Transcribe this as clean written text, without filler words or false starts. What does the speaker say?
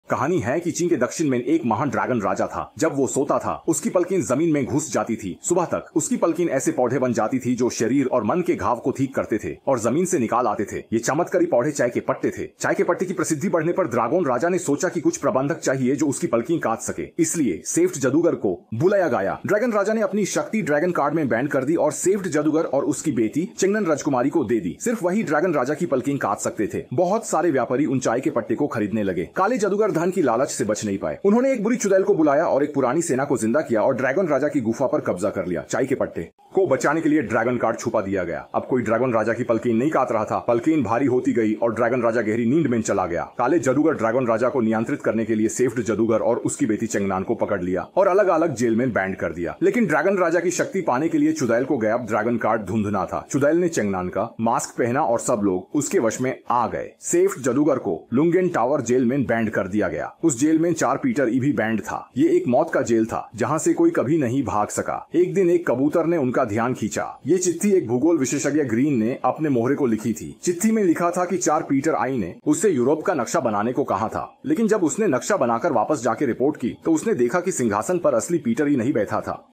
कहानी है कि चीन के दक्षिण में एक महान ड्रैगन राजा था। जब वो सोता था उसकी पलकें जमीन में घुस जाती थी। सुबह तक उसकी पलकें ऐसे पौधे बन जाती थी जो शरीर और मन के घाव को ठीक करते थे और जमीन से निकाल आते थे। ये चमत्कारी पौधे चाय के पत्ते थे। चाय के पत्ते की प्रसिद्धि बढ़ने पर ड्रैगन राजा ने सोचा कि कुछ प्रबंधक चाहिए जो उसकी पलकें काट सके, इसलिए सेफ्ट जादूगर को बुलाया गया। ड्रैगन राजा ने अपनी शक्ति ड्रैगन कार्ड में बैंड कर दी और सेफ्ट जादूगर और उसकी बेटी चेंगनन राजकुमारी को दे दी। सिर्फ वही ड्रैगन राजा की पलकें काट सकते थे। बहुत सारे व्यापारी उन चाय के पत्ते को खरीदने लगे। काले जादूगर धन की लालच से बच नहीं पाए। उन्होंने एक बुरी चुड़ैल को बुलाया और एक पुरानी सेना को जिंदा किया और ड्रैगन राजा की गुफा पर कब्जा कर लिया। चाय के पत्ते को बचाने के लिए ड्रैगन कार्ड छुपा दिया गया। अब कोई ड्रैगन राजा की पलकें नहीं काट रहा था। पलकें भारी होती गई और ड्रैगन राजा गहरी नींद में चला गया। काले जादूगर ड्रैगन राजा को नियंत्रित करने के लिए सेफ्ट जादूगर और उसकी बेटी चेंगनान को पकड़ लिया और अलग अलग जेल में बैंड कर दिया। लेकिन ड्रैगन राजा की शक्ति पाने के लिए चुड़ैल को गायब ड्रैगन कार्ड ढूंढना था। चुड़ैल ने चेंगनान का मास्क पहना और सब लोग उसके वश में आ गए। सेफ्ट जादूगर को लुंगेन टावर जेल में बैंड कर दिया गया। उस जेल में 4 पीटर भी बैंड था। ये एक मौत का जेल था जहाँ से कोई कभी नहीं भाग सका। एक दिन एक कबूतर ने उनका ध्यान खींचा। ये चिट्ठी एक भूगोल विशेषज्ञ ग्रीन ने अपने मोहरे को लिखी थी। चिट्ठी में लिखा था कि 4 पीटर आई ने उससे यूरोप का नक्शा बनाने को कहा था, लेकिन जब उसने नक्शा बनाकर वापस जाके रिपोर्ट की तो उसने देखा कि सिंहासन पर असली पीटर ही नहीं बैठा था।